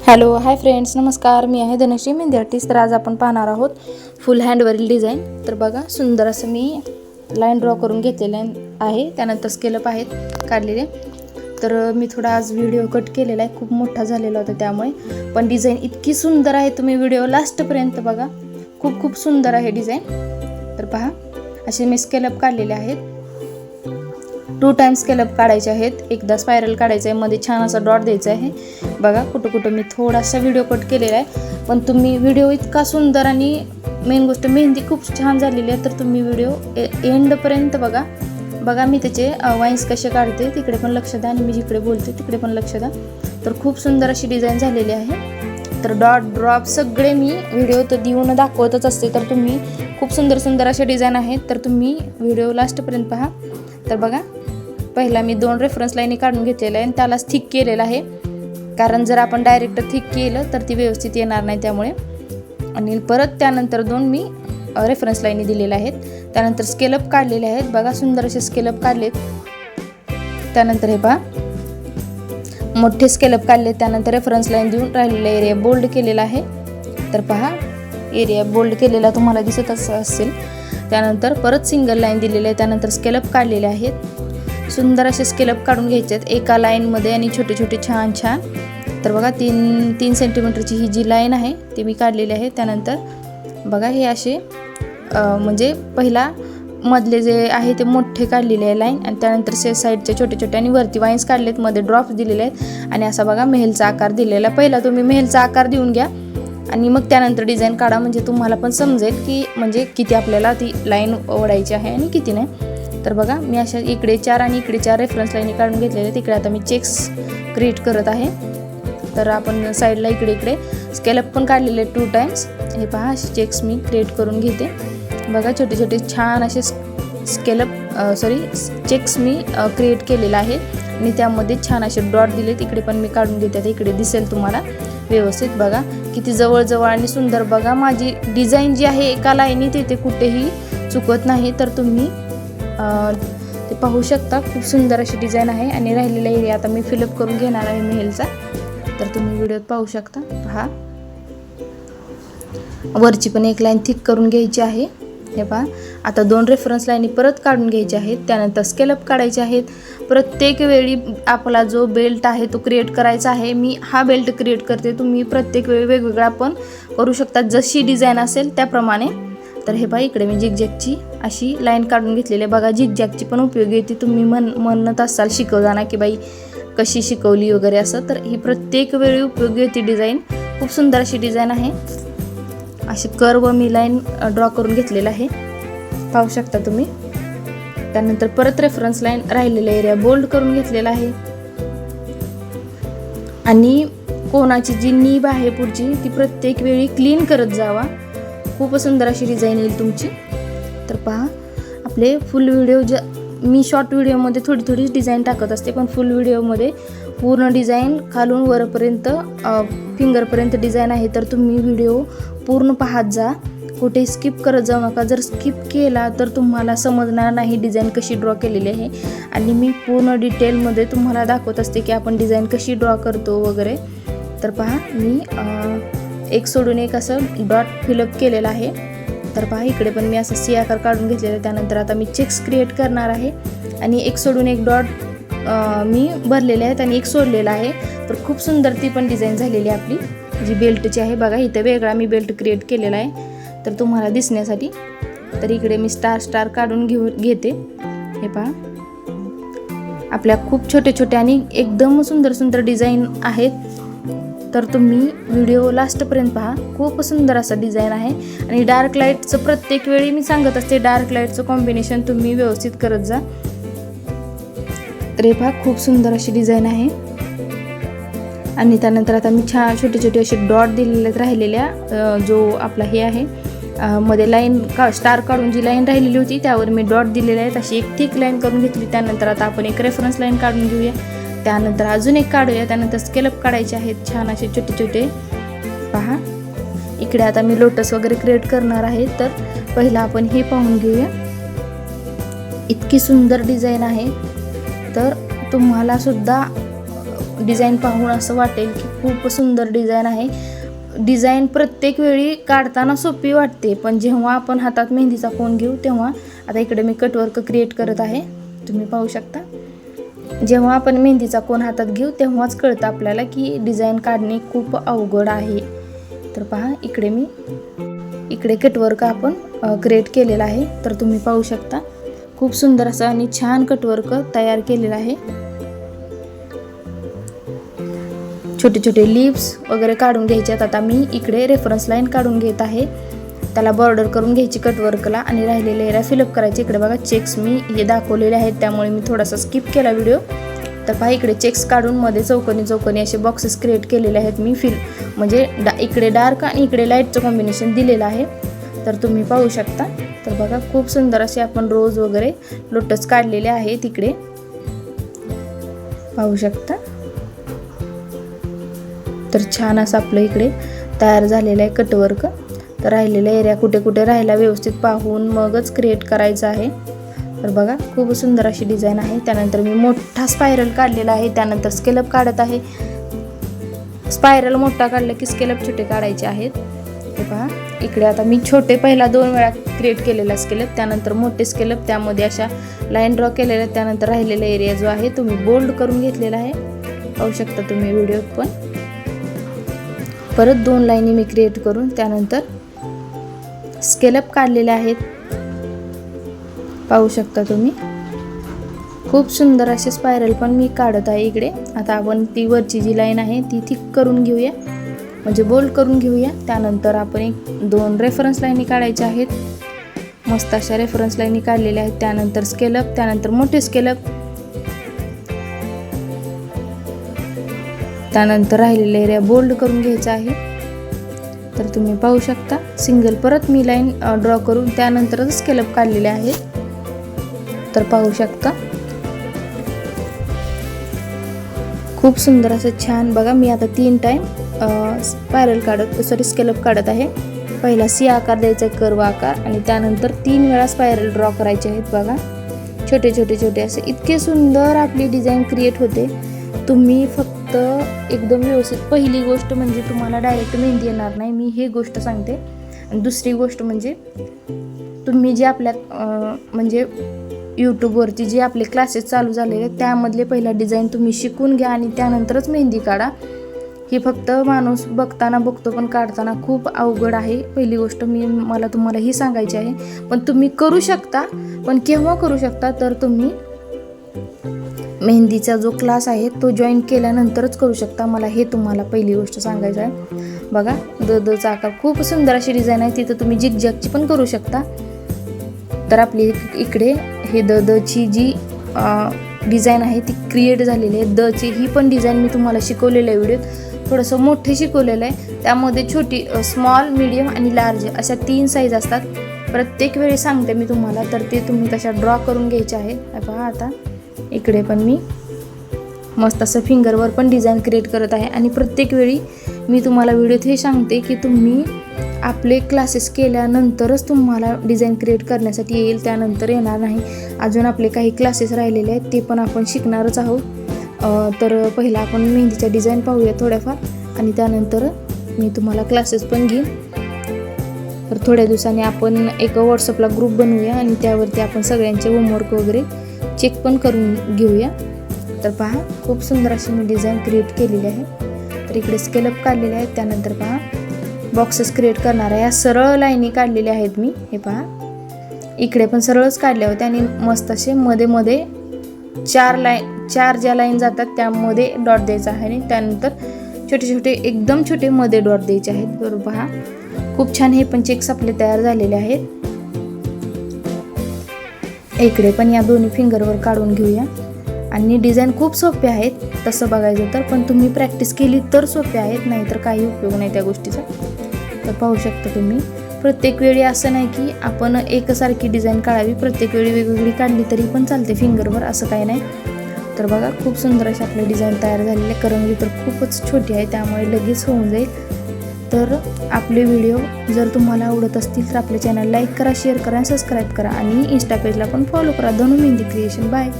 Hello hi friends, नमस्कार. मी आहे Dhanashree mehndi artist. तर आज आपण पाहणार आहोत फुल हँडवरील डिझाईन. तर बघा, सुंदर असं मी लाईन ड्रॉ करून घेतलेलं आहे. त्यानंतर स्केलअप आहेत काढलेले. तर मी थोडा आज व्हिडिओ कट केलेला आहे, खूप मोठा झालेला होता त्यामुळे. पण डिझाईन इतकी सुंदर आहे, तुम्ही व्हिडिओ लास्टपर्यंत बघा. खूप सुंदर आहे डिझाईन. तर पहा, असे मी स्केलअप काढलेले आहेत. 2 टाइम्स स्केलअप काढायचे आहेत. एकदा स्पायरल काढायचं आहे, मध्ये छान असा डॉट द्यायचा आहे. बघा, कुठं मी थोडासा व्हिडिओ कट केलेला आहे, पण तुम्ही व्हिडिओ इतका सुंदर आणि मेन गोष्ट मेहंदी खूप छान झालेली आहे. तर तुम्ही व्हिडिओ एंडपर्यंत बघा मी त्याचे वाईन्स कसे काढते तिकडे पण लक्ष द्या, आणि मी जिकडे बोलते तिकडे पण लक्ष द्या. तर खूप सुंदर अशी डिझाईन झालेली आहे. तर डॉट ड्रॉप सगळे मी व्हिडिओ तर देऊन दाखवतच असते. तर तुम्ही खूप सुंदर असे डिझाईन आहेत. तर तुम्ही व्हिडिओ लास्टपर्यंत पहा. तर बघा, पहिला मी 2 रेफरन्स लाईनी काढून घेतलेल्या आहे आणि त्यालाच थिक केलेलं आहे, कारण जर आपण डायरेक्ट थिक केलं तर ती व्यवस्थित येणार नाही त्यामुळे. आणि परत त्यानंतर 2 मी रेफरन्स लाईनी दिलेल्या आहेत. त्यानंतर स्केलअप काढलेले आहेत. बघा, सुंदर असे स्केलअप काढलेत. त्यानंतर हे पहा, मोठे स्केलअप काढले. त्यानंतर रेफरन्स लाईन देऊन राहिलेला एरिया बोल्ड केलेला आहे. तर पहा, एरिया बोल्ड केलेला तुम्हाला दिसत असेल. त्यानंतर परत सिंगल लाईन दिलेली आहे. त्यानंतर स्केलअप काढलेले आहेत. सुंदर असे स्केलअप काढून घ्यायचे आहेत एका लाईनमध्ये, आणि छोटे छान. तर बघा, 3 सेंटीमीटरची ही जी लाईन आहे ती मी काढलेली आहे. त्यानंतर बघा, हे असे म्हणजे पहिला मधले जे आहे ते मोठे काढलेले आहे लाईन, आणि त्यानंतर साईडचे छोटे आणि वरती वाईन्स काढलेत, मध्ये ड्रॉप्स दिलेले आहेत. आणि असा बघा मेहलचा आकार दिलेला. पहिला तुम्ही मेहलचा आकार देऊन घ्या आणि मग त्यानंतर डिझाईन काढा, म्हणजे तुम्हाला पण समजेल की म्हणजे किती आपल्याला ती लाईन ओढायची आहे आणि किती नाही. तर बघा, मी अशा इकडे 4 आणि इकडे 4 रेफरन्स लाईनी काढून घेतलेले. तिकडे आता मी चेक्स क्रिएट करत आहे. तर आपण साईडला इकडे स्केलअप पण काढलेले 2 टाइम्स. हे पहा, असे चेक्स मी क्रिएट करून घेते. बघा, छोटे छान असे चेक्स मी क्रिएट केलेला आहे, आणि त्यामध्ये छान असे डॉट दिले. तिकडे पण मी काढून घेते. इकडे दिसेल तुम्हाला व्यवस्थित. बघा किती जवळ आणि सुंदर. बघा, माझी डिझाईन जी आहे एका लाईनीत येते, कुठेही चुकत नाही. तर तुम्ही ते पाहू शकता. खूप सुंदर अशी डिझाईन आहे. आणि राहिलेला एरिया आता मी फिलअप करून घेणार आहे मेहलचा. तर तुम्ही व्हिडिओत पाहू शकता. पहा, वरची पण एक लाईन थिक करून घ्यायची आहे. हे पहा, आता 2 रेफरन्स लाईनी परत काढून घ्यायचे आहेत. त्यानंतर स्केलअप काढायचे आहेत. प्रत्येक वेळी आपला जो बेल्ट आहे तो क्रिएट करायचा आहे. मी हा बेल्ट क्रिएट करते, तुम्ही प्रत्येक वेळी वेगवेगळा पण करू शकता, जशी डिझाईन असेल त्याप्रमाणे. तर हे पहा, इकडे मी झिगझॅगची अशी लाईन काढून घेतलेली आहे. बघा, झिगझॅगची पण उपयोगी येते. तुम्ही म्हणत असाल शिकवताना की बाई कशी शिकवली वगैरे असं, तर ही प्रत्येक वेळी उपयोगी येते डिझाईन. खूप सुंदर अशी डिझाईन आहे. अशी कर्व मी लाईन ड्रॉ करून घेतलेला आहे, पाहू शकता तुम्ही. त्यानंतर परत रेफरन्स लाईन राहिलेला एरिया बोल्ड करून घेतलेला आहे. आणि कोणाची जी नीब आहे पुढची ती प्रत्येक वेळी क्लीन करत जावा. खूप सुंदर अशी डिझाईन येईल तुमची. तर पहा, आपले फुल व्हिडिओ मी शॉर्ट व्हिडिओमध्ये थोडी डिझाईन टाकत असते, पण फुल व्हिडिओमध्ये पूर्ण डिझाईन खालून वरपर्यंत फिंगरपर्यंत डिझाईन आहे. तर तुम्ही व्हिडिओ पूर्ण पाहत जा, कुठे स्किप करत जाऊ नका. जर स्किप केला तर तुम्हाला समजणार नाही डिझाईन कशी ड्रॉ केलेली आहे. आणि मी पूर्ण डिटेलमध्ये तुम्हाला दाखवत असते की आपण डिझाईन कशी ड्रॉ करतो वगैरे. तर पहा, मी एक सोडून एक असं डॉट फिलअप केलेला आहे. तर पहा, इकडे पण मी असं सी आकार काढून घेतलेला आहे. त्यानंतर आता मी चेक्स क्रिएट करणार आहे, आणि एक सोडून एक डॉट मी भरलेले आहेत आणि एक सोडलेला आहे. तर खूप सुंदर ती पण डिझाईन झालेली आहे आपली जी बेल्टची आहे. बघा, इथं वेगळा मी बेल्ट क्रिएट केलेला आहे तर तुम्हाला दिसण्यासाठी. तर इकडे मी स्टार काढून घेते. हे पहा, आपल्या खूप छोटे आणि एकदम सुंदर डिझाईन आहेत. तर तुम्ही व्हिडिओ लास्टपर्यंत पहा. खूप सुंदर असं डिझाईन आहे. आणि डार्क लाईटचं प्रत्येक वेळी मी सांगत असते, डार्क लाईटचं कॉम्बिनेशन तुम्ही व्यवस्थित करत जा. तर हे पहा, खूप सुंदर अशी डिझाईन आहे. आणि त्यानंतर आता मी छान छोटे असे डॉट दिलेले राहिलेल्या जो आपला हे आहे मध्ये लाईन स्टार काढून जी लाईन राहिलेली होती त्यावर मी डॉट दिलेले आहेत. अशी एक थिक लाईन करून घेतली. त्यानंतर आता आपण एक रेफरन्स लाईन काढून घेऊया. त्यानंतर अजून एक काढूया. त्यानंतर स्केलअप काढायचे आहेत छान असे छोटे. पहा, इकडे आता मी लोटस वगैरे क्रिएट करणार आहे. तर पहिला आपण हे पाहून घेऊया. इतकी सुंदर डिझाईन आहे. तर तुम्हाला सुद्धा डिझाईन पाहून असं वाटेल की खूप सुंदर डिझाईन आहे. डिझाईन प्रत्येक वेळी काढताना सोपी वाटते, पण जेव्हा आपण हातात मेहंदीचा कोन घेऊ तेव्हा, आता इकडे मी कटवर्क क्रिएट करत आहे, तुम्ही पाहू शकता. जेव्हा आपण मेहंदीचा कोन हातात घेऊ तेव्हाच कळतं आपल्याला की डिझाईन काढणे खूप अवघड आहे. तर पहा इकडे कटवर्क आपण क्रिएट केलेला आहे. तर तुम्ही पाहू शकता खूप सुंदर असं आणि छान कटवर्क तयार केलेलं आहे. छोटे छोटे लिप्स वगैरे काढून घ्यायच्यात. आता मी इकडे रेफरन्स लाईन काढून घेत आहे, त्याला बॉर्डर करून घ्यायची कटवर्कला आणि राहिलेल्या एरिया फिलअप करायचे. इकडे बघा चेक्स मी हे दाखवलेले आहेत, त्यामुळे मी थोडासा स्किप केला व्हिडिओ. तर पहा इकडे चेक्स काढून मध्ये चौकोनी असे बॉक्सेस क्रिएट केलेले आहेत मी. म्हणजे इकडे डार्क आणि इकडे लाईटचं कॉम्बिनेशन दिलेलं आहे. तर तुम्ही पाहू शकता. तर बघा खूप सुंदर असे आपण रोज वगैरे लोटस काढलेले आहेत, इकडे पाहू शकता. तर छान असं आपलं इकडे तयार झालेलं आहे कटवर्क. तर राहिलेला एरिया कुठे कुठे राहिला व्यवस्थित पाहून मगच क्रिएट करायचं आहे. तर बघा खूप सुंदर अशी डिझाईन आहे. त्यानंतर मी मोठा स्पायरल काढलेला आहे, त्यानंतर स्केलअप काढत आहे. स्पायरल मोठा काढला की स्केलअप छोटे काढायचे आहेत. हे पहा इकडे आता मी छोटे पहिला 2 वेळा क्रिएट केलेला स्केलअप, त्यानंतर मोठे स्केलअप, त्यामध्ये अशा लाईन ड्रॉ केलेल्या. त्यानंतर राहिलेला एरिया जो आहे तो मी बोल्ड करून घेतलेला आहे, पाहू शकता तुम्ही व्हिडिओत. पण परत 2 लाईनी मी क्रिएट करून त्यानंतर स्केलअप काढलेले आहेत, पाहू शकता तुम्ही. खूप सुंदर असे स्पायरल पण मी काढत आहे इकडे. आता आपण ती वरची जी लाईन आहे ती थिक करून घेऊया, म्हणजे बोल्ड करून घेऊया. त्यानंतर आपण 2 रेफरन्स लाईनी काढायच्या आहेत, मस्त अशा रेफरन्स लाईनी काढलेल्या आहेत. त्यानंतर स्केलअप, त्यानंतर मोठे स्केलअप, त्यानंतर राहिलेला एरिया बोल्ड करून घ्यायचा आहे. तर तुम्ही पाहू शकता सिंगल परत मी लाईन ड्रॉ करून त्यानंतरच स्केलअप काढलेले आहेत. तर पाहू शकता खूप सुंदर असं छान. बघा मी आता 3 टाइम स्केलअप काढत आहे. पहिला सी आकार द्यायचा, कर्व आकार, आणि त्यानंतर 3 वेळा स्पायरल ड्रॉ करायचे आहेत. बघा छोटे छोटे छोटे असे इतके सुंदर आपली डिझाईन क्रिएट होते. तुम्ही फक्त एकदम व्यवस्थित, पहिली गोष्ट म्हणजे तुम्हाला डायरेक्ट मेहंदी येणार नाही, मी हे गोष्ट सांगते. आणि दुसरी गोष्ट म्हणजे तुम्ही जे आपल्या म्हणजे यूट्यूबवरती जे आपले क्लासेस चालू झालेले त्यामधले पहिला डिझाईन तुम्ही शिकून घ्या आणि त्यानंतरच मेहंदी काढा. हे फक्त माणूस बघताना बघतो पण काढताना खूप अवघड आहे. पहिली गोष्ट मला तुम्हाला ही सांगायची आहे. पण तुम्ही करू शकता, पण केव्हा करू शकता तर तुम्ही मेहंदीचा जो क्लास आहे तो जॉईन केल्यानंतरच करू शकता. मला हे तुम्हाला पहिली गोष्ट सांगायचं आहे. बघा दचा आकार खूप सुंदर अशी डिझाईन आहे, तिथं तुम्ही जिगजॅगची पण करू शकता. तर आपली इकडे हे दची जी डिझाईन आहे ती क्रिएट झालेली आहे. दची ही पण डिझाईन मी तुम्हाला शिकवलेलं आहे व्हिडिओत, थोडंसं मोठे शिकवलेलं आहे. त्यामध्ये छोटी, स्मॉल, मीडियम आणि लार्ज अशा 3 साईज असतात. प्रत्येक वेळी सांगते मी तुम्हाला, तर ते तुम्ही तशा ड्रॉ करून घ्यायचे आहे. पहा आता इकडे पण मी मस्त असं फिंगरवर पण डिझाईन क्रिएट करत आहे. आणि प्रत्येक वेळी मी तुम्हाला व्हिडिओत हे सांगते की तुम्ही आपले क्लासेस केल्यानंतरच तुम्हाला डिझाईन क्रिएट करण्यासाठी येईल, त्यानंतर येणार नाही. अजून आपले काही क्लासेस राहिलेले आहेत, ते पण आपण शिकणारच आहोत. तर पहिला आपण मेहंदीच्या डिझाईन पाहूया थोड्याफार, आणि त्यानंतर मी तुम्हाला क्लासेस पण घेईन. तर थोड्या दिवसांनी आपण एक व्हॉट्सअपला ग्रुप बनवूया आणि त्यावरती आपण सगळ्यांचे होमवर्क वगैरे चेक पण करून घेऊया. तर पहा खूप सुंदर अशी मी डिझाईन क्रिएट केलेली आहे. तर इकडे स्केलअप काढलेले आहेत. त्यानंतर पहा बॉक्सेस क्रिएट करणार आहे. या सरळ लाईनी काढलेल्या आहेत मी. हे पहा इकडे पण सरळच काढल्या होत्या आणि मस्त असे मध्ये मध्ये 4 ज्या लाईन जातात त्यामध्ये डॉट द्यायचा आहे आणि त्यानंतर छोटे छोटे एकदम छोटे मध्ये डॉट द्यायचे आहेत. बरोबर पहा खूप छान हे पण चेक्स आपले तयार झालेले आहेत. इकडे पण या दोन्ही फिंगरवर काढून घेऊया. आणि डिझाईन खूप सोपे आहेत तसं बघायचं तर, पण तुम्ही प्रॅक्टिस केली तर सोपे आहेत, नाहीतर काही उपयोग नाही त्या गोष्टीचा. तर पाहू शकता तुम्ही प्रत्येक वेळी असं नाही की आपण एकसारखी डिझाईन काढावी, प्रत्येक वेळी वेगवेगळी काढली तरी पण चालते फिंगरवर, असं काही नाही. तर बघा खूप सुंदर अशी आपली डिझाईन तयार झालेली आहे. करंजी तर खूपच छोटी आहे त्यामुळे लगेच होऊन जाईल. तर आपले व्हिडिओ जर तुम्हाला आवडत असतील तर आपल्या चॅनल लाईक करा, शेअर करा, सबस्क्राईब करा आणि इंस्टा पेजला पण फॉलो करा. धनु मेहंदी क्रिएशन. बाय.